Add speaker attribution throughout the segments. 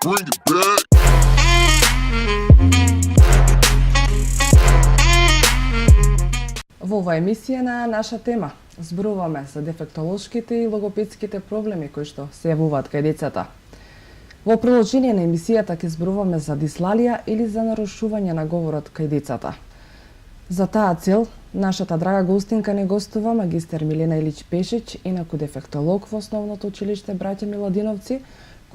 Speaker 1: Bring it back.
Speaker 2: Во оваа емисија на наша тема зборуваме за дефектолошките и логопедските проблеми кои што се јавуваат кај децата. Во продолжение на емисијата ќе зборуваме за дислалија или за нарушување на говорот кај децата. За таа цел, нашата драга гостинка не гостува магистер Милена Илич Пешич, инаку дефектолог во Основното училиште Браќа Миладиновци,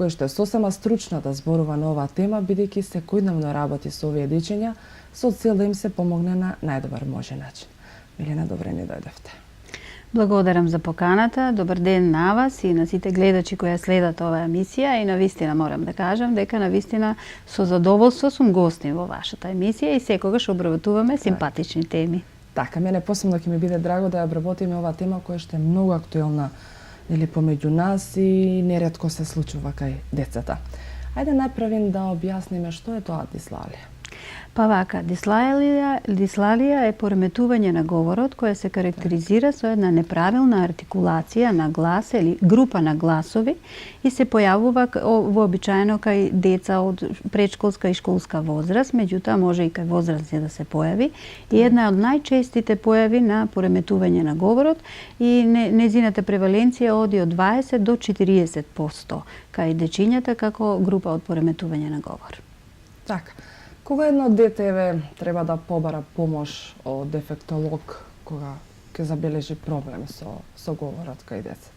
Speaker 2: кој што е сосема стручна да зборува на оваа тема, бидејќи секојдневно работи со овие дечиња со цел да им се помогне на најдобар можен начин. Милена, добре ни дојдовте.
Speaker 3: Благодарам за поканата. Добар ден на вас и на сите гледачи кои ја следат оваа емисија, и навистина морам да кажам дека навистина со задоволство сум гостин во вашата емисија и секогаш обработуваме симпатични теми.
Speaker 2: Така, мене посебно ќе ми биде драго да ја обработиме оваа тема која што е многу актуелна помеѓу нас и неретко се случува кај децата. Ајде најпрвен да објасниме што е тоа дислалија.
Speaker 3: Па вака, дислалија е пореметување на говорот која се карактеризира со една неправилна артикулација на глас или група на гласови и се појавува вообичаено кај деца од предшколска и школска возраст, меѓутоа може и кај возрастни да се појави. И една од најчестите појави на пореметување на говорот и незината преваленција оди од 20 до 40% кај дечињата како група од пореметување на говор.
Speaker 2: Така. Кога едно дете треба да побара помош од дефектолог кога ќе забележи проблем со говорот кај децата?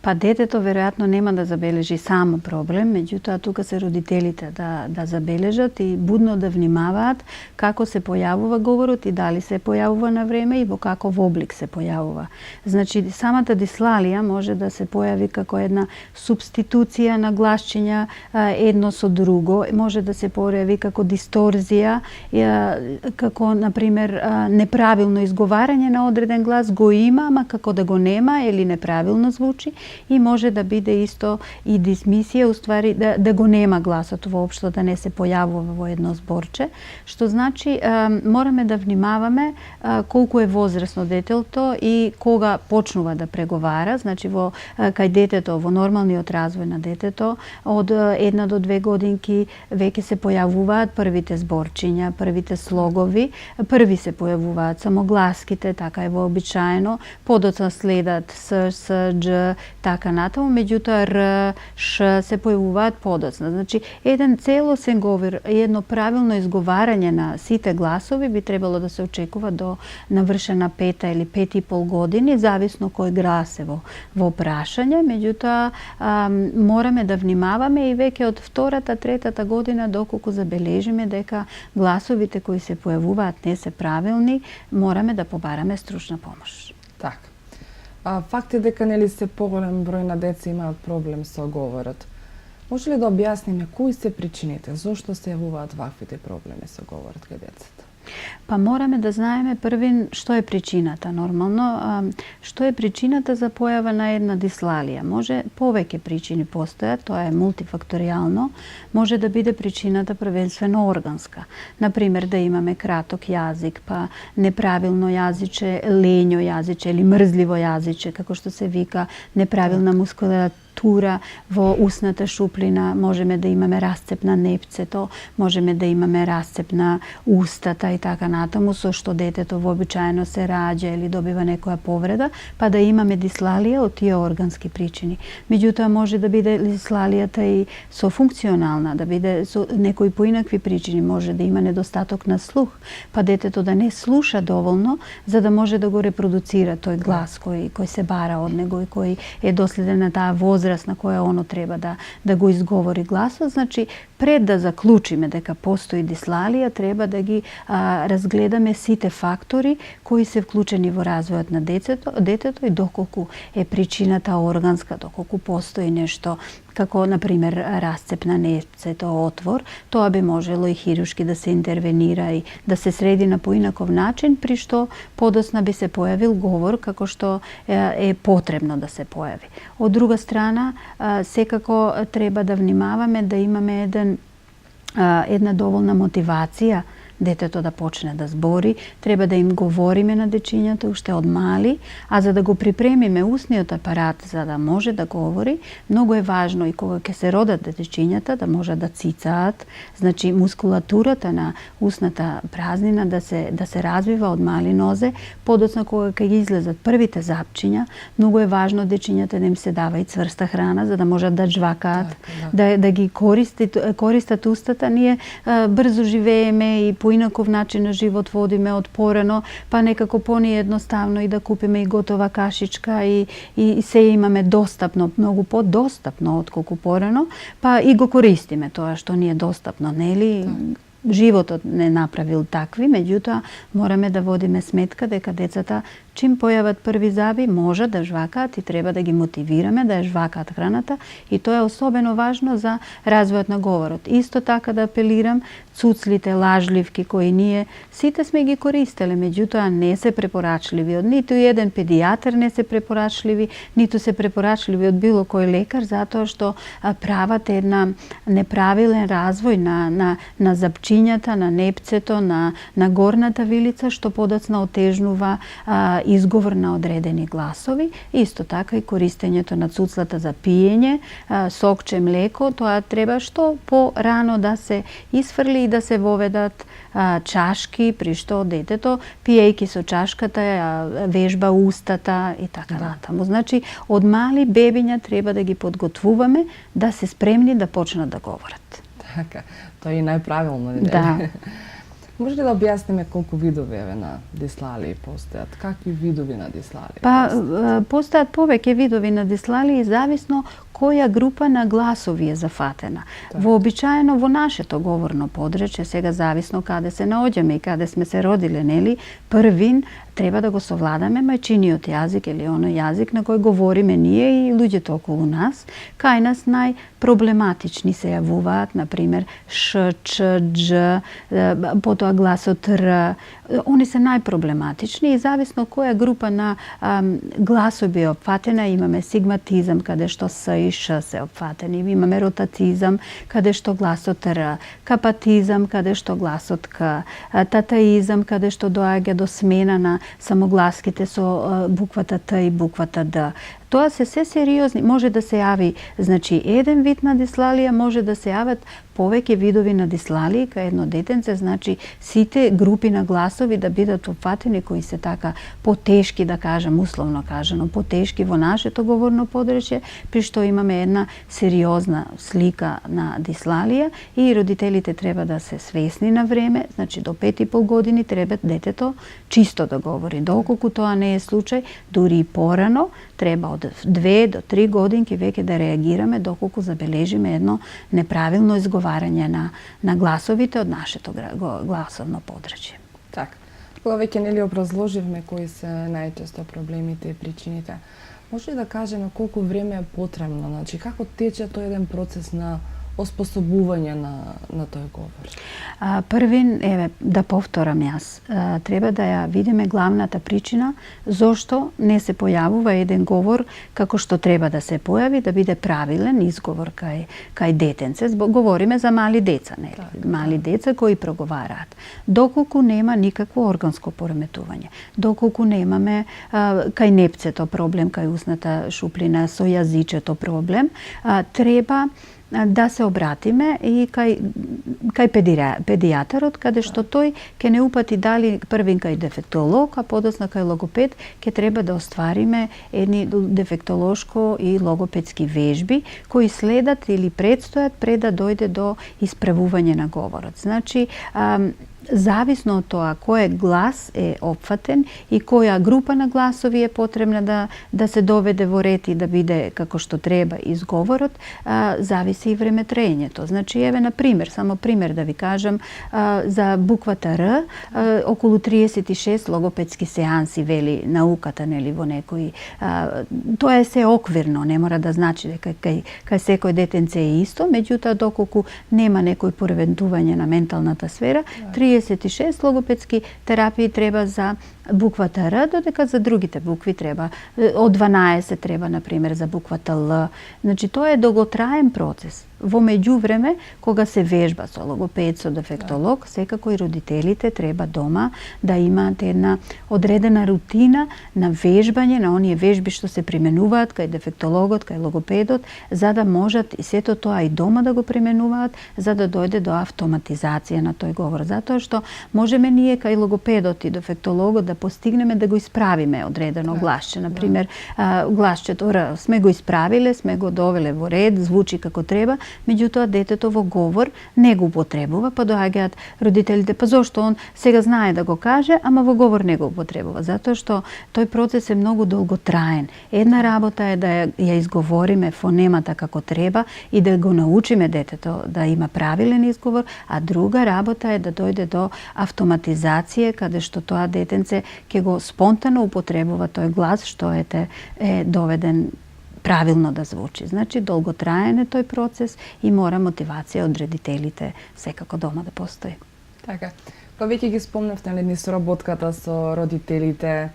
Speaker 3: Па детето веројатно нема да забележи само проблем, меѓутоа тука се родителите да забележат и будно да внимаваат како се појавува говорот и дали се појавува на време и во каков облик се појавува. Значи, самата дислалија може да се појави како една субституција на гласчиња едно со друго, може да се појави како дисторзија, како, например, неправилно изговарање на одреден глас го има, ама како да го нема или неправилно звучи, и може да биде исто и дисмисија, уствари да го нема гласот воопшто, да не се појавува во едно зборче, што значи мораме да внимаваме колку е возрасно детето и кога почнува да преговара. Значи кај детето, во нормалниот развој на детето, од 1 до 2 годинки веќе се појавуваат првите зборчиња, првите слогови, први се појавуваат самогласките, така е вообичаено, подоцна следат с, дж, така натаму, меѓутоа р, ш се појавуваат подоцна. Значи, еден целосен говор и едно правилно изговарање на сите гласови би требало да се очекува до навршена 5 или 5,5 години, зависно кој глас е во прашање, меѓутоа мораме да внимаваме и веќе од 2-3 година доколку забележиме дека гласовите кои се појавуваат не се правилни, мораме да побараме стручна помош.
Speaker 2: Така. Факт е дека нели се поголем број на деца имаат проблем со говорот. Може ли да објасниме кои се причините, зошто се јавуваат ваквите проблеми со говорот кај децата?
Speaker 3: Па мораме да знаеме првин што е причината. Нормално, што е причината за појава на една дислалија? Може повеќе причини постојат, тоа е мултифакторијално. Може да биде причината првенствено органска. Например, да имаме краток јазик, па неправилно јазиче, лењо јазиче или мрзливо јазиче, како што се вика, неправилна мускулатура во усната шуплина, можеме да имаме расцеп на непцето, можеме да имаме расцеп на устата и така натаму, со што детето вообичаено се раѓа или добива некоја повреда, па да имаме дислалија од тие органски причини. Меѓутоа може да биде дислалијата и со функционална, да биде со некои поинакви причини, може да има недостаток на слух, па детето да не слуша доволно за да може да го репродуцира тој глас кој се бара од него и кој е доследен на таа возраст на која оно треба да го изговори гласот. Значи, пред да заклучиме дека постои дислалија, треба да ги разгледаме сите фактори кои се вклучени во развојот на детето и доколку е причината органска, доколку постои нешто како, например, расцеп на непцето, отвор, тоа би можело и хируршки да се интервенира и да се среди на поинаков начин, при што подоцна би се појавил говор како што е потребно да се појави. Од друга страна, секако треба да внимаваме да имаме една доволна мотивација детето да почне да збори, треба да им говориме на дечињата уште од мали, а за да го припремиме устниот апарат за да може да говори, многу е важно и кога ќе се родат дечињата да може да цицаат, значи мускулатурата на устната празнина да се развива од мали нозе, подоцна кога ќе ги излезат првите запчиња, многу е важно дечињата да им се дава и цврста храна за да можат да жвакаат, да ги користат устата. Ние брзо живееме и поинаков начин на живот водиме од порано, па некако пони едноставно и да купиме и готова кашичка и се имаме достапно, многу подостапно отколку порано, па и го користиме тоа што ни е достапно, нели? Животот не направил такви, меѓутоа мораме да водиме сметка дека децата чим појават први заби може да жвакаат и треба да ги мотивираме да ја жвакаат храната и тоа е особено важно за развојот на говорот. Исто така да апелирам цуцлите, лажливки кои ние сите сме ги користеле, меѓутоа не се препорачливи од ниту еден педијатар, не се препорачливи, ниту се препорачливи од било кој лекар, затоа што прават една неправилен развој на запчињата, на непцето, на горната вилица, што подоцна отежнува изговор на одредени гласови. Исто така и користењето на цуцлата за пиење, сокче, млеко, тоа треба што порано да се исфрли и да се воведат чашки, при што детето, пиејки со чашката, вежба устата и така натаму. Значи, од мали бебиња треба да ги подготвуваме да се спремни да почнат да говорат.
Speaker 2: Така, тоа е најправилно.
Speaker 3: Да.
Speaker 2: Може ли да објасниме колку видови на дислалии постојат? Какви видови на дислалии?
Speaker 3: Па, постојат повеќе видови на дислалии зависно која група на гласови е зафатена. Вообичаено во нашето говорно подречје, сега зависно каде се наоѓаме и каде сме се родиле, нели, првин треба да го совладаме мајчиниот јазик или оној јазик на кој говориме ние и луѓето околу нас. Кај нас најпроблематични се јавуваат, например, ш, ч, дж, потоа гласот р. Они се најпроблематични и зависно која група на гласови е опфатена, имаме сигматизам каде што с и ш се опфатени, имаме ротацизам каде што гласот р, капатизам каде што гласот к, татаизам каде што доаѓа до смена на самогласките со буквата Т и буквата Д. Тоа се сериозни, може да се јави, значи еден вид на дислалија, може да се јават повеќе видови на дислалии кај едно детенце, значи сите групи на гласови да бидат опфатени кои се така потешки, да кажам, условно кажано, потешки во нашето говорно подречје, при што имаме една сериозна слика на дислалија и родителите треба да се свесни на време, значи до 5,5 години треба детето чисто да говори. Доколку тоа не е случај, дури и порано, треба од 2 до 3 годинки веќе да реагираме доколку забележиме едно неправилно изговарање на гласовите од нашето гласовно подречје.
Speaker 2: Така. Кога веќе нели образложивме кои се најчесто проблемите и причините, може ли да кажеме колку време е потребно, значи како тече тој еден процес на оспособување на тој говор?
Speaker 3: Првин, да повторам јас, треба да ја видиме главната причина зошто не се појавува еден говор како што треба да се појави, да биде правилен изговор кај детенце. Говориме за мали деца, нели? Мали деца кои проговараат. Доколку нема никакво органско пореметување, доколку немаме кај непцето проблем, кај устната шуплина, со јазичето проблем, треба да се обратиме и кај педијатарот, каде што тој ќе не упати дали првин кај дефектолог, а подоцна кај логопед, ќе треба да оствариме едни дефектолошко и логопедски вежби кои следат или предстојат пред да дојде до исправување на говорот. Значи, зависно од тоа кој глас е опфатен и која група на гласови е потребна да се доведе во ред и да биде како што треба изговорот, зависи и времетрењето. Значи, еве на пример, само пример да ви кажам, за буквата Р, околу 36 логопедски сеанси вели науката, нели, во некои. Тоа е се оквирно, не мора да значи дека кај секој детенце е исто, меѓутоа доколку нема некој поревентување на менталната сфера, 36 36 логопедски терапии треба за буквата Р, додека за другите букви треба од 12 треба на пример за буквата Л. Значи тоа е долготраен процес. Во меѓувреме, кога се вежба со логопед, со дефектолог, секако и родителите треба дома да имаат една одредена рутина на вежбање, на оние вежби што се применуваат кај дефектологот, кај логопедот, за да можат и сето тоа и дома да го применуваат, за да дојде до автоматизација на тој говор. Затоа што можеме ние кај логопедот и дефектологот да постигнеме да го исправиме одредено гласче. Например, гласчето Р сме го исправиле, сме го довеле во ред, звучи како треба, меѓутоа детето во говор не го употребува, па доаѓаат родителите, па зошто он сега знае да го каже, ама во говор не го употребува, затоа што тој процес е многу долготраен. Една работа е да ја изговориме фонемата како треба и да го научиме детето да има правилен изговор, а друга работа е да дојде до автоматизација каде што тоа детенце ќе го спонтано употребува тој глас што е доведен правилно да звучи. Значи, долготраен е тој процес и мора мотивација од родителите секако дома да постои.
Speaker 2: Така. Па веќе ги спомнавте нели соработката со родителите,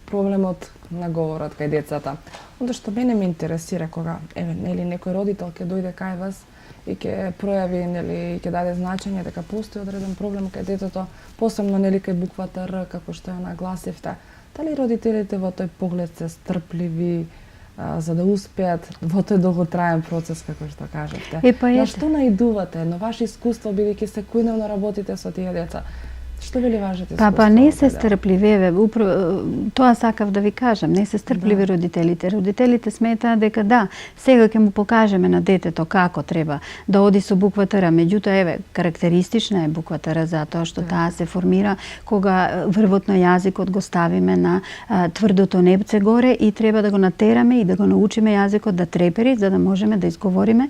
Speaker 2: проблемот на говорот кај децата. Оно што мене ме интересира кога нели некој родител ќе дојде кај вас и ќе пројави нели ќе даде значење дека постои одреден проблем кај детето, посебно нели кај буквата Р како што ја нагласивте. Дали родителите во тој поглед се стрпливи за да успеат во тој долготраен процес како што кажавте? На што наидувате? На ваше искуство бидејќи секојдневно работите со тие деца? Што ви ли важите искуство?
Speaker 3: Па не се стрпливи, тоа сакав да ви кажам, не се стрпливи родителите. Родителите сметаат дека да, сега ќе му покажеме на детето како треба да оди со буквата Р, меѓутоа карактеристична е буквата Р затоа што таа се формира кога врвот на јазикот го ставиме на тврдото непце горе и треба да го натераме и да го научиме јазикот да трепери за да можеме да изговориме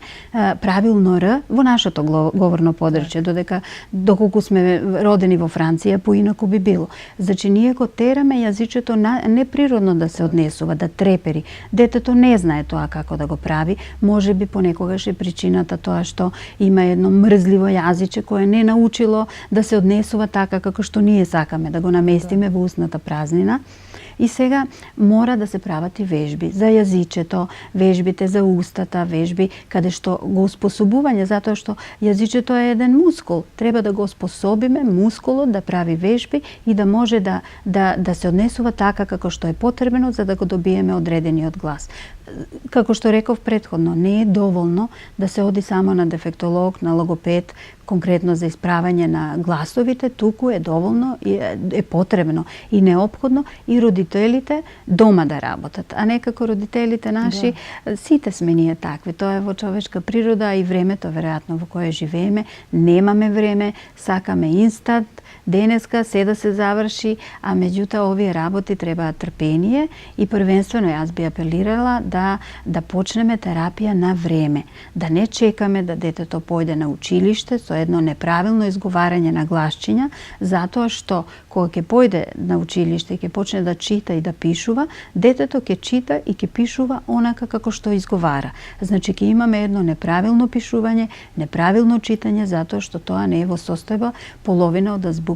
Speaker 3: правилно Р во нашето говорно подрачје, додека доколку сме родени во Франција, поинаку би било. Значи, ние го тераме јазичето неприродно да се однесува, да трепери. Детето не знае тоа како да го прави, може би понекогаш е причината тоа што има едно мрзливо јазиче кое не научило да се однесува така како што ние сакаме, да го наместиме во устната празнина. И сега мора да се прават и вежби за јазичето, вежбите за устата, вежби каде што го успособување, затоа што јазичето е еден мускул. Треба да го способиме мускулот да прави вежби и да може да се однесува така како што е потребно за да го добиеме одредениот глас. Како што реков претходно, не е доволно да се оди само на дефектолог, на логопед, конкретно за исправање на гласовите, туку е доволно и е потребно и неопходно и родителите дома да работат, а не како родителите наши, сите сме ние такви. Тоа е во човечка природа и времето веројатно во кое живееме, немаме време, сакаме инстант, денеска се да се заврши, а меѓутоа овие работи требаат трпение и првенствено јас би апелирала да почнеме терапија на време, да не чекаме да детето појде на училиште со едно неправилно изговарање на гласчиња, затоа што кога ќе појде на училиште и ќе почне да чита и да пишува, детето ќе чита и ќе пишува онака како што изговара. Значи ќе имаме едно неправилно пишување, неправилно читање, затоа што тоа не е во состојба половина од азбуката,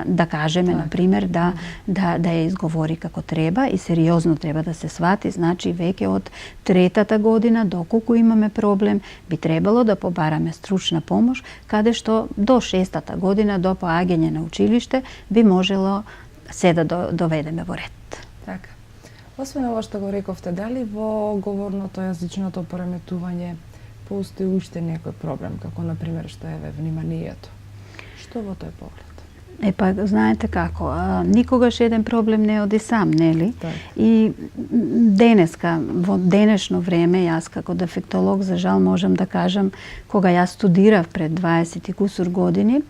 Speaker 3: да кажеме, например, да ја изговори како треба и сериозно треба да се свати. Значи веќе од третата година, доколку имаме проблем, би требало да побараме стручна помош, каде што до 6-та година, до поаѓање на училиште, би можело се да доведеме во ред.
Speaker 2: Така. Освен ова што го рековте, дали во говорното јазичното пореметување постои уште некој проблем, како например што е вниманието? Што во тој поглед?
Speaker 3: Па, знаете како, никогаш еден проблем не оди сам, нели?
Speaker 2: Так.
Speaker 3: И денеска, во денешно време, јас како дефектолог, за жал можам да кажам, кога јас студирав пред 20 и кусур години,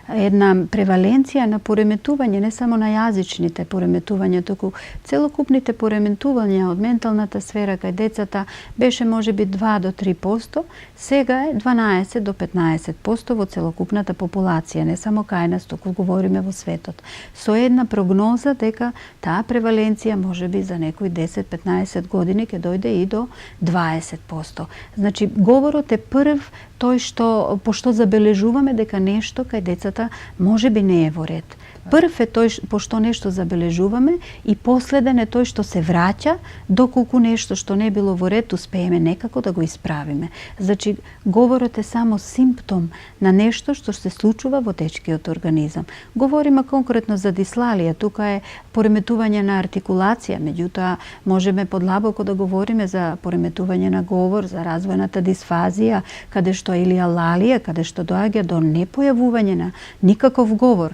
Speaker 3: една преваленција на пореметување, не само на јазичните пореметувања, туку целокупните пореметувања од менталната сфера кај децата беше можеби 2 до 3%, сега е 12 до 15% во целокупната популација, не само кај нас, туку говориме збориме во светот. Со една прогноза дека таа преваленција можеби за некои 10-15 години ќе дојде и до 20%. Значи, говорот е прв тој што, пошто забележуваме дека нешто кај децата можеби не е во ред. Прв е тој пошто нешто забележуваме и последен е тој што се враќа доколку нешто што не било во ред успееме некако да го исправиме. Значи, говорот е само симптом на нешто што се случува во дечкиот организам. Говориме конкретно за дислалија, тука е пореметување на артикулација, меѓутоа можеме подлабоко да говориме за пореметување на говор, за развојната дисфазија, каде што или алалија, каде што доаѓа до непојавување на никаков говор,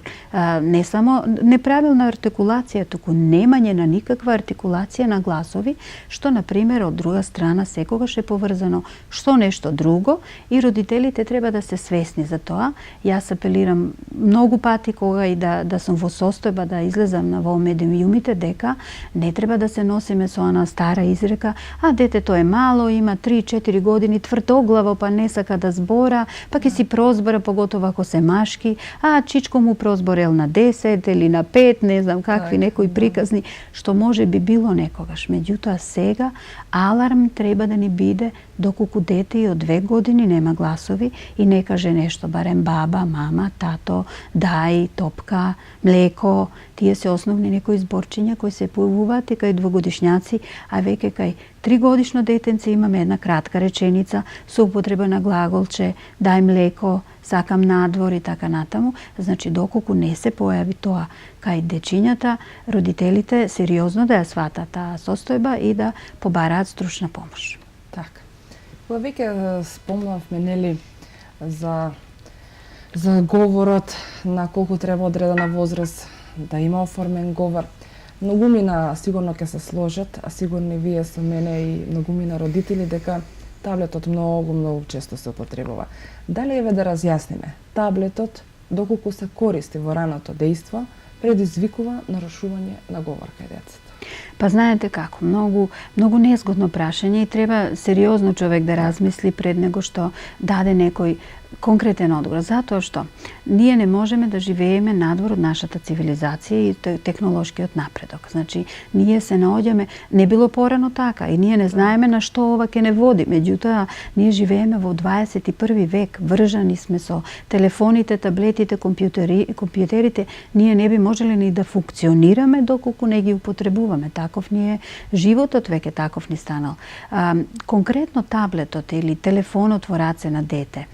Speaker 3: не само неправилна артикулација, туку немање на никаква артикулација на гласови, што на пример од друга страна секогаш е поврзано што нешто друго и родителите треба да се свесни за тоа. Јас апелирам многу пати кога и да сум во состојба да излезам на во медиумите дека не треба да се носиме со она стара изрека, а детето е мало, има 3-4 години, тврдоглаво, па не сака да збора, па ќе си прозбора, поготово ако се машки, а чичко му прозборел на 10 или на 5, не знам какви некои приказни, што може би било некогаш. Меѓутоа сега аларм треба да ни биде доколку дете и од 2 години нема гласови и не каже нешто, барем баба, мама, тато, дај, топка, млеко. Тие се основни некои зборчиња кои се појавуваат и кај двогодишњаци, а веќе кај 3-годишно детенце имаме една кратка реченица со употреба на глаголче, дај млеко, сакам надвор и така натаму. Значи, доколку не се појави тоа кај дечињата, родителите сериозно да ја сватат таа состојба и да побараат стручна помош.
Speaker 2: Така. Кога веќе спомнавме, нели, за говорот, на колку треба одредена возраст да има оформен говор, многумина сигурно ќе се сложат, а сигурно и вие со мене и многумина родители дека таблетот многу често се употребува. Дали еве да разјасниме, таблетот доколку се користи во раното дејство, предизвикува нарушување на говор кај децата?
Speaker 3: Па знаете како, многу незгодно прашање и треба сериозно човек да размисли пред него што даде некој конкретен одговор, затоа што ние не можеме да живееме надвор од нашата цивилизација и технолошкиот напредок. Значи, ние се наоѓаме, не било порано така и ние не знаеме на што ова ќе не води. Меѓутоа, ние живееме во 21 век, вржани сме со телефоните, таблетите, компјутерите, ние не би можеле ни да функционираме доколку не ги употребуваме. Таков ни е животот, веќе таков ни станал. Конкретно таблетот или телефонот во раце на дете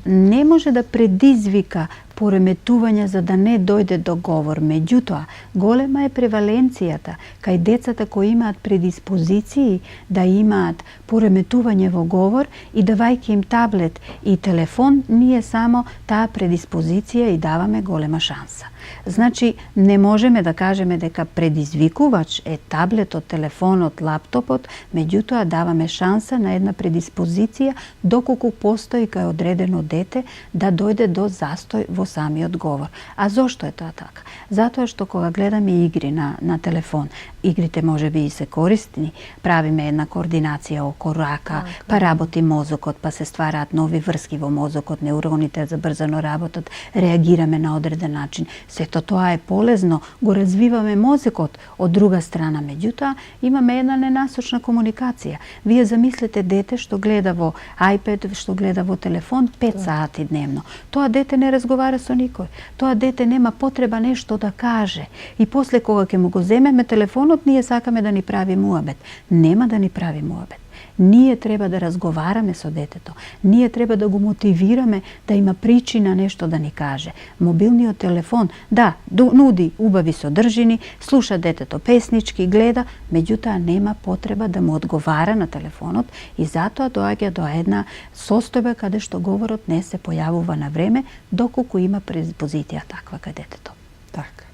Speaker 3: не може да предизвика пореметување за да не дојде до говор. Меѓутоа, голема е преваленцијата кај децата кои имаат предиспозиции да имаат пореметување во говор и давајќи им таблет и телефон, ние само таа предиспозиција и даваме голема шанса. Значи, не можеме да кажеме дека предизвикувач е таблетот, телефонот, лаптопот, меѓутоа даваме шанса на една предиспозиција доколку постои кај одредено дете да дојде до застој во самиот говор. А зошто е тоа така? Затоа што кога гледаме игри на телефон, игрите можеби и се користни, правиме една координација око рака, па работи мозокот, па се ствараат нови врски во мозокот, неуроните забрзано работат, реагираме на одреден начин. Сето тоа е полезно, го развиваме мозокот. Од друга страна, меѓутоа, имаме една ненасочна комуникација. Вие замислете дете што гледа во iPad, што гледа во телефон 5 сати дневно. Тоа дете не разговара со никој. Тоа дете нема потреба нешто да каже. И после кога ќе му го земеме телефонот, ние сакаме да ни прави муабет. Нема да ни прави муабет. Ние треба да разговараме со детето. Ние треба да го мотивираме да има причина нешто да ни каже. Мобилниот телефон, да, нуди убави содржини, слуша детето песнички, гледа, меѓутоа нема потреба да му одговара на телефонот и затоа доаѓа до една состојба каде што говорот не се појавува на време, доколку има предиспозиција таква кај детето.
Speaker 2: Така.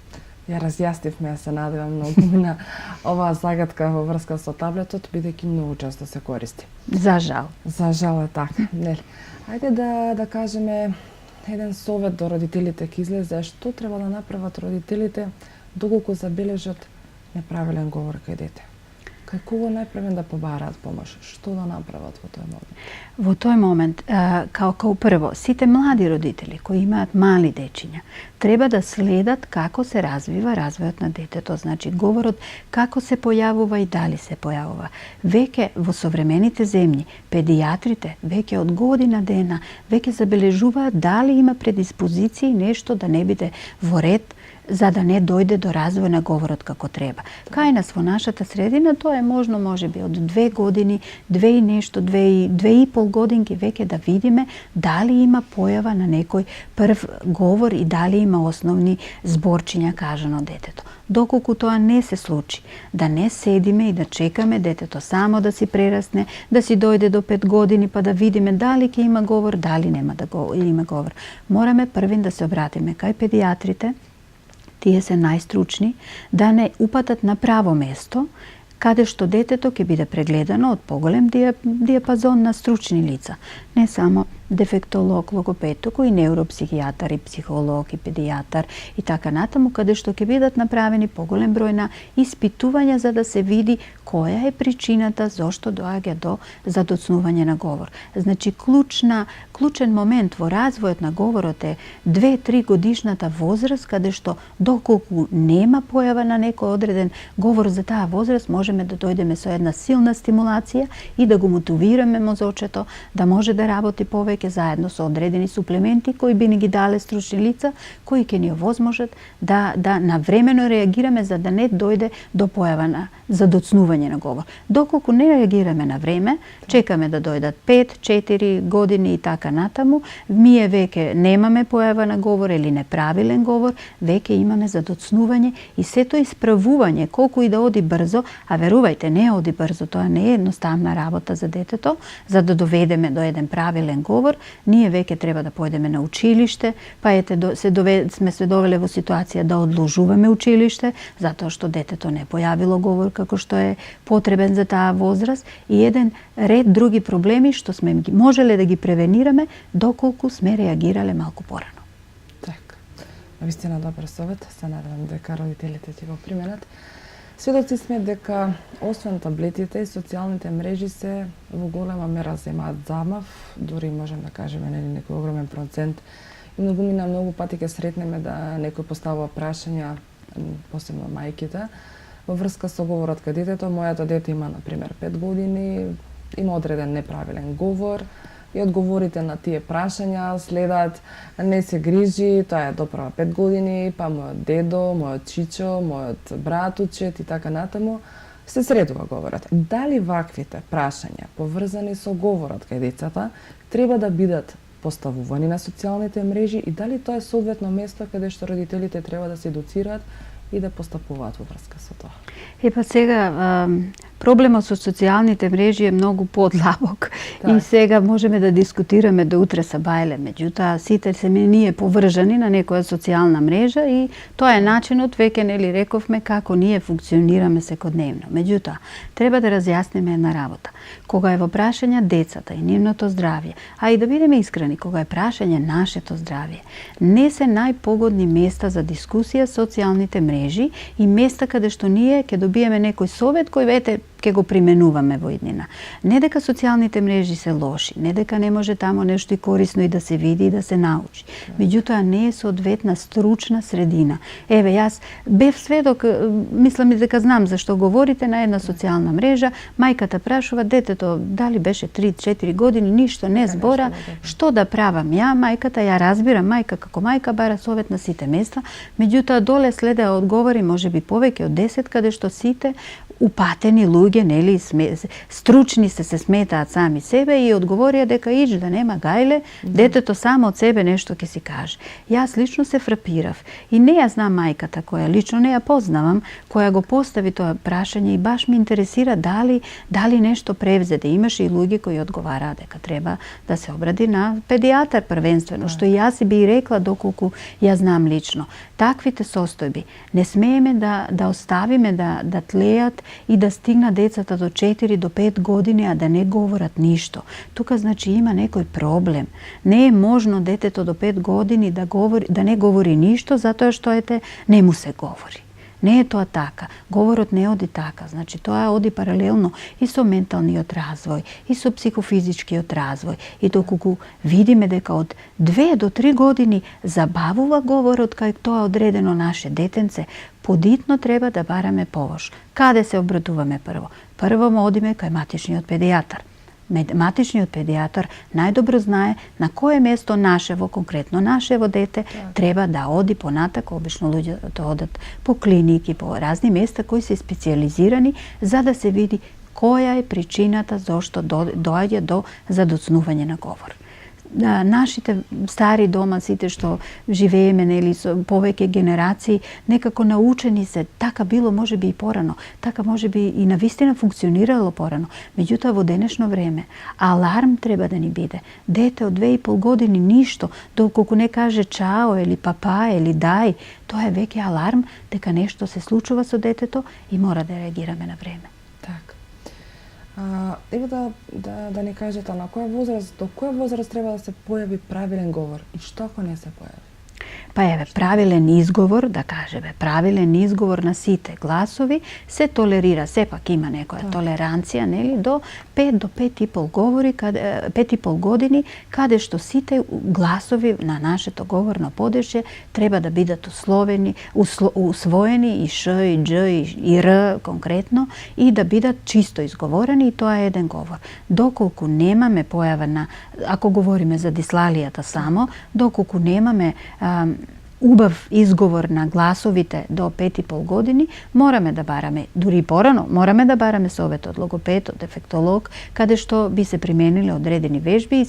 Speaker 2: Ја разјаснивме, се надевам многу на оваа загадка во врска со таблетот, бидејќи многу често се користи.
Speaker 3: За жал.
Speaker 2: За жал е така, нели? Ајде да кажеме еден совет до родителите ќе излезе, што треба да направат родителите доколку забележат неправилен говор кај дете. Кај кого најпрвен да побараат помош? Што да направат во тој момент?
Speaker 3: Во тој момент, као прво, сите млади родители кои имаат мали дечиња, треба да следат како се развива развојот на детето, значи говорот како се појавува и дали се појавува. Веќе во современите земји, педијатрите веќе од година дена веќе забележуваат дали има предиспозиции нешто да не биде во ред, за да не дојде до развој на говорот како треба. Кај нас во нашата средина тоа е можно можеби од 2 години, 2 и нешто, 2 и пол годинки веќе да видиме дали има појава на некој прв говор и дали има основни зборчиња кажано детето. Доколку тоа не се случи, да не седиме и да чекаме детето само да си прерасне, да си дојде до 5 години па да видиме дали ќе има говор, дали нема да има говор. Мораме првин да се обратиме кај педијатрите, тие се најстручни, да не упатат на право место, каде што детето ќе биде прегледано од поголем диапазон на стручни лица. Не само дефектолог, логопед, туку и невропсихијатар, и психолог, и педијатар и така натаму, каде што ќе бидат направени поголем број на испитувања за да се види која е причината зошто доаѓа до задоцнување на говор. Значи клучен момент во развојот на говорот е 2-3 годишната возраст, каде што доколку нема појава на некој одреден говор за таа возраст, можеме да дојдеме со една силна стимулација и да го мотивираме мозочето да може да работи повеќе заедно со одредени суплементи кои би ни ги дале стручни лица, кои ќе ни овозможат да навремено реагираме за да не дојде до појава на задоцнување на говор. Доколку не реагираме на време, чекаме да дојдат 5-4 години и така натаму, ние веќе немаме појава на говор или неправилен говор, веќе имаме задоцнување и сето исправување, колку и да оди брзо, а верувајте, не оди брзо, тоа не е едноставна работа за детето, за да доведеме до еден правилен говор, ние веќе треба да појдеме на училиште, па сме се довеле во ситуација да одложуваме училиште, затоа што детето не појавило говор како што е потребен за таа возраст и еден ред други проблеми што сме можеле да ги превенираме доколку сме реагирале малку порано.
Speaker 2: Така. Навистина добар совет, се надевам дека родителите ќе го применат. Сведоци сме дека освен таблетите и социјалните мрежи се во голема мера земаат замав, дури можем да кажеме некој огромен процент. И многу пати ќе сретнеме да некој поставува прашања, посебно мајките, во врска со говорот кај детето. Мојато дете има, например, 5 години, има одреден неправилен говор и одговорите на тие прашања следат не се грижи, тоа е доправа 5 години, па мојот дедо, мојот чичо, мојот братучет и така натаму, се средува говорот. Дали ваквите прашања поврзани со говорот кај децата треба да бидат поставувани на социјалните мрежи и дали тоа е соодветно место каде што родителите треба да се едуцираат и да постапуваат во врска со тоа?
Speaker 3: Па сега, проблемот со социјалните мрежи е многу подлабок и сега можеме да дискутираме до утре са бајле, меѓутоа сите се ние повржани на некоја социјална мрежа и тоа е начинот, веќе нели рековме како ние функционираме секојдневно. Меѓутоа, треба да разјасниме една работа. Кога е во прашање децата и нивното здравје, а и да бидеме искрени, кога е прашање нашето здравје, не се најпогодни места за дискусија социјалните мрежи и места каде што ние ќе добиеме некој совет кој вете ќе го применуваме во иднина. Не дека социјалните мрежи се лоши, не дека не може тамо нешто и корисно и да се види и да се научи. Меѓутоа не е соодветна стручна средина. Еве, јас бев сведок, мислам дека знам за што говорите, на една социјална мрежа, мајката прашува детето дали беше 3-4 години, ништо не збора, што да правам ја, мајката, ја разбирам, мајка како мајка бара совет на сите места, меѓутоа доле следеа одговори можеби повеќе од 10 каде што сите упатени луѓе, нели, стручни се сметаат сами себе и одговорија дека ич да нема гајле, детето само од себе нешто ќе си каже. Јас лично се фрапирав и не ја знам мајката која лично не ја познавам, која го постави тоа прашање и баш ми интересира дали нешто превзеде. Имаше и луѓе кои одговараа дека треба да се обради на педијатар првенствено, што и јас би рекла доколку ја знам лично. Таквите состојби не смееме да оставиме да тлеат и да стигнат децата до 4 до 5 години, а да не говорат ништо. Тука значи има некој проблем. Не е можно детето до 5 години да не говори ништо, затоа што не му се говори. Не е тоа така. Говорот не оди така. Значи, тоа оди паралелно и со менталниот развој, и со психофизичкиот развој. И доколку видиме дека од 2 до 3 години забавува говорот кај тоа одредено наше детенце, подитно треба да бараме помош. Каде се обратуваме прво? Прво му одиме кај матичниот педијатар. Матичниот педијатар најдобро знае на кое место нашево, конкретно нашево дете, треба да оди понатак. Обично луѓето одат по клиники, по разни места кои се специјализирани за да се види која е причината зашто доаѓа до задоцнување на говор. Нашите стари дома, сите што живееме, нели, со повеќе генерации, некако научени се, така било можеби и порано, така можеби и навистина функционирало порано. Меѓутоа во денешно време аларм треба да ни биде. Дете од 2,5 години ништо, доколку не каже чао или папа или дај, тоа е веќе аларм дека нешто се случува со детето и мора да реагираме на време.
Speaker 2: Така. Ево да ни кажете на која возраст, до која возраст треба да се појави правилен говор и што ако не се појави?
Speaker 3: Па еве, правилен изговор, да кажеме, правилен изговор на сите гласови се толерира, сепак има некоја толеранција, нели, до 5 до 5,5 години, каде што сите гласови на нашето говорно подешје треба да бидат усвоени и ш, и дж, и р конкретно, и да бидат чисто изговорени, и тоа е еден говор. Доколку немаме појава на, ако говориме за дислалијата само, доколку немаме убав изговор на гласовите до 5,5 години, мораме да бараме, дури порано, мораме да бараме совет од логопед, од дефектолог, каде што би се примениле одредени вежби и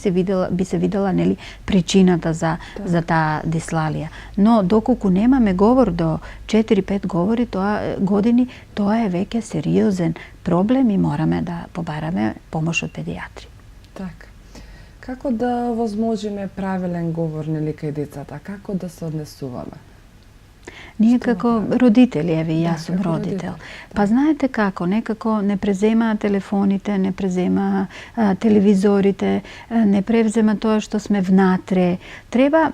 Speaker 3: би се видела, нели, причината за таа дислалија. Но доколку немаме говор до 4-5 години, тоа е веќе сериозен проблем и мораме да побараме помош од педијатри.
Speaker 2: Така. Како да возможиме правилен говор, нели, кај децата? Како да се однесуваме?
Speaker 3: Ние како родители, еве и јас сум родител. Па знаете како, некако не презема телефоните, не презема телевизорите, не превзема тоа што сме внатре. Треба,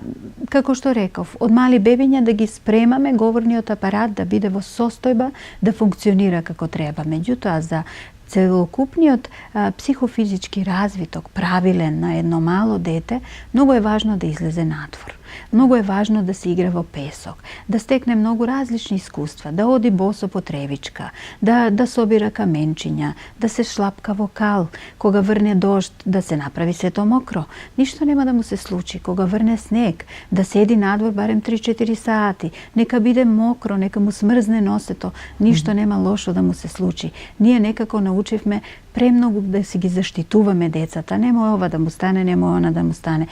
Speaker 3: како што реков, од мали бебиња да ги спремаме говорниот апарат да биде во состојба да функционира како треба. Меѓутоа, за целокупниот психофизички развиток, правилен на едно мало дете, многу е важно да излезе надвор. Многу е важно да се игра во песок, да стекне многу различни искуства, да оди босо по тревичка, да собира каменчиња, да се шлапка во кал, кога врне дожд, да се направи сето мокро. Ништо нема да му се случи. Кога врне снег, да седи надвор барем 3-4 сати, нека биде мокро, нека му смрзне носето, ништо нема лошо да му се случи. Ние некако научивме премногу да си ги заштитуваме децата. Нема ова да му стане, нема она да му стане.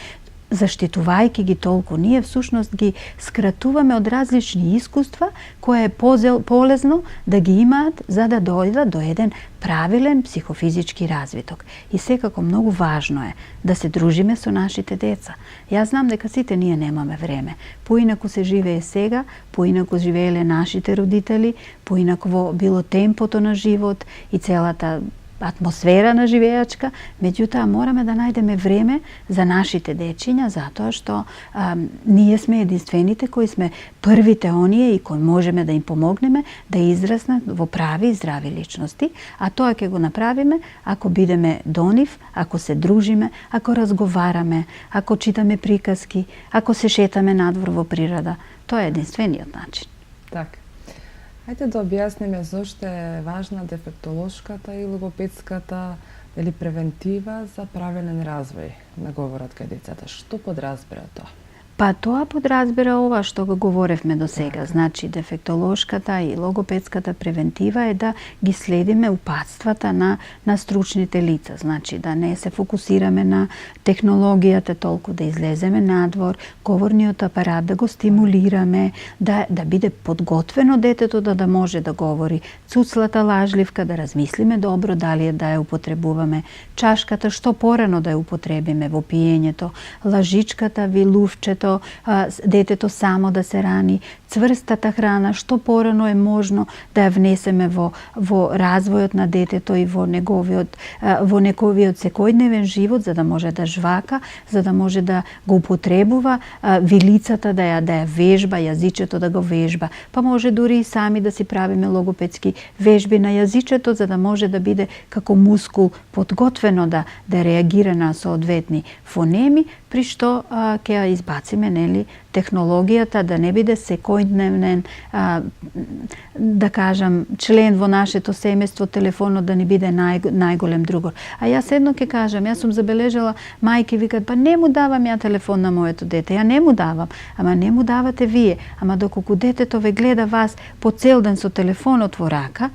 Speaker 3: Заштитувајќи ги толку, ние всушност ги скратуваме од различни искуства кое е полезно да ги имаат за да дојдат до еден правилен психофизички развиток. И секако многу важно е да се дружиме со нашите деца. Јас знам дека сите ние немаме време. Поинаку се живее сега, поинаку живееле нашите родители, поинаку било темпото на живот и целата атмосфера на живеачка, меѓутоа мораме да најдеме време за нашите дечиња, затоа што ние сме единствените кои сме првите оние и кои можеме да им помогнеме да израснат во прави и здрави личности, а тоа ќе го направиме ако бидеме до нив, ако се дружиме, ако разговараме, ако читаме приказки, ако се шетаме надвор во природа. Тоа е единствениот начин.
Speaker 2: Така. Хајде да објасниме зошто е важна дефектолошката и логопедската или превентива за правилен развој на говорот кај децата. Што подразбира тоа?
Speaker 3: Па тоа подразбира ова што го говоревме до сега. Значи, дефектолошката и логопедската превентива е да ги следиме упатствата на стручните лица. Значи, да не се фокусираме на технологијата толку, да излеземе надвор, говорниот апарат да го стимулираме, да биде подготвено детето да може да говори. Цуцлата лажливка да размислиме добро дали да ја употребуваме. Чашката што порано да ја употребиме во пиењето. Лажичката, вилувчето, детето само да се рани, цврстата храна, што порано е можно да ја внесеме во развојот на детето и во неговиот секојдневен живот, за да може да жвака, за да може да го употребува, вилицата да ја вежба, јазичето да го вежба. Па може дури и сами да си правиме логопедски вежби на јазичето, за да може да биде како мускул подготвено да реагира на соодветни фонеми, при што ќе ја избациме, нели, технологијата да не биде секојдневен, да кажам, член во нашето семејство, телефонот да не биде најголем другор. А јас едно ќе кажам, јас сум забележала мајки викат, па не му давам ја телефон на моето дете, ја не му давам, ама не му давате вие, ама доколку детето ве гледа вас по цел ден со телефонот во рака,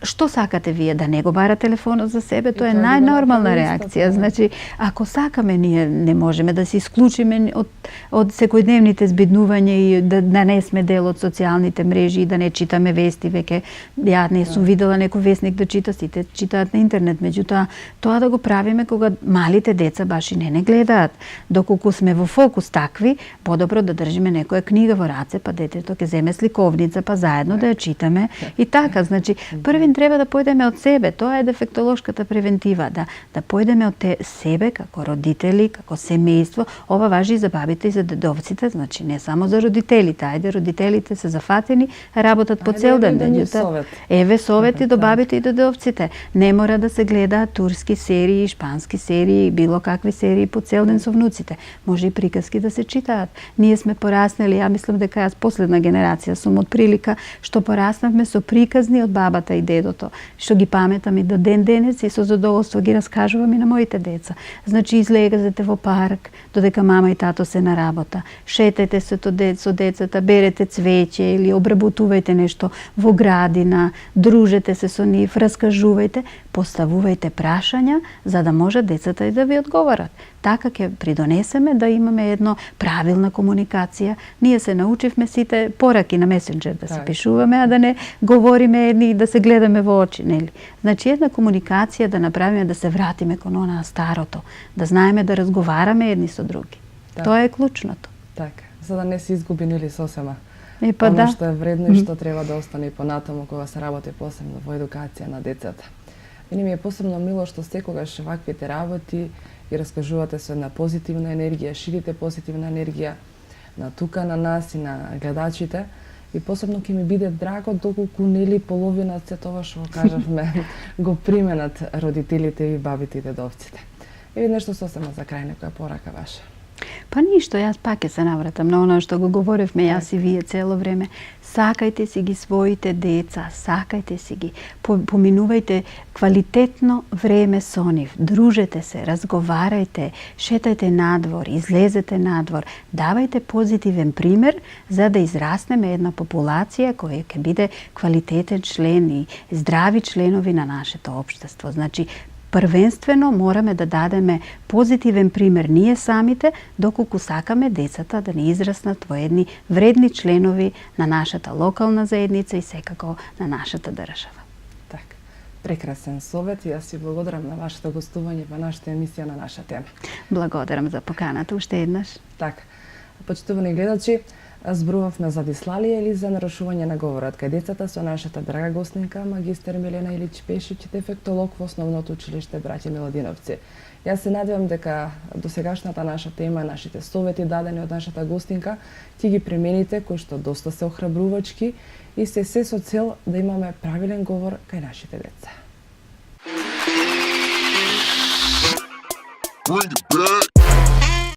Speaker 3: што сакате вие, да не го бара телефонот за себе? Тоа е најнормална реакција. Значи, ако сакаме, ние не можеме да се исклучиме од секојдневните збиднувања и да не сме дел од социјалните мрежи и да не читаме вести. Веќе ја не сум видела некој вестник да чита, сите читаат на интернет. Меѓутоа, тоа да го правиме кога малите деца баш и не гледаат. Доколку сме во фокус такви, подобро да држиме некоја книга во раце, па детето ќе земе сликовница, па заедно да ја читаме и така. Значи, први треба да појдеме од себе. Тоа е дефектолошката превентива, да појдеме од себе како родители, како семејство. Ова важи и за бабите и за дедовците, значи не само за родителите. Ајде, родителите се зафатени, работат по цел ден. Еве совети до бабите и до дедовците. Не мора да се гледаат турски серии, шпански серии, било какви серии по цел ден со внуците. Може и приказки да се читаат. Ние сме пораснали, ја мислам дека јас последна генерација сум од прилика што пораснавме со приказни од бабата и дедото, што ги паметам и до ден денес и со задоволство ги раскажувам и на моите деца. Значи, излегазете во парк, додека мама и тато се на работа. Шетајте се со децата, берете цвеќе или обработувајте нешто во градина, дружете се со нив, раскажувајте, поставувајте прашања за да може децата и да ви одговорат. Така ќе придонесеме да имаме едно правилна комуникација. Ние се научивме сите пораки на месенџер да се пишуваме, а да не говориме едни и да се гледаме во очи, нели? Значи, една комуникација да направиме да се вратиме кон она старото, да знаеме да разговараме едни со други. Тоа е клучното.
Speaker 2: Така, за да не се изгуби, нели, сосема.
Speaker 3: Па
Speaker 2: Оно што е вредно и што треба да остане и понатаму кога се работи посебно во едукација на децата. Мене ми е посебно мило што секогаш ваквите работи и раскажувате со една позитивна енергија, ширите позитивна енергија на тука на нас и на гледачите. И посебно ќе ми биде драго доколку нели половина се тоа што го кажавме го применат родителите и бабите и дедовците. И нешто сосема за крај, некоја порака ваша.
Speaker 3: Па ништо, јас пак ќе се навратам на оно што го говоревме јас и вие цело време. Сакајте си ги своите деца, сакајте си ги. Поминувајте квалитетно време со нив. Дружете се, разговарајте, шетајте надвор, излезете надвор. Давајте позитивен пример за да израснеме една популација која ќе биде квалитетен член и здрави членови на нашето општество. Значи, првенствено мораме да дадеме позитивен пример ние самите, доколку сакаме децата да не израснат во едни вредни членови на нашата локална заедница и секако на нашата држава.
Speaker 2: Така, прекрасен совет и јас си благодарам на вашето гостување во нашата емисија на наша тема.
Speaker 3: Благодарам за поканата уште еднаш.
Speaker 2: Така, почитувани гледачи, зборувавме за дислалија или за нарушување на говорот кај децата со нашата драга гостинка, магистер Милена Илич Пешич, дефектолог во Основното училиште Браќа Милодиновци. Јас се надевам дека досегашната наша тема, нашите совети дадени од нашата гостинка, ќе ги примените, кои што доста се охрабрувачки и се со цел да имаме правилен говор кај нашите деца.
Speaker 1: Bring it back.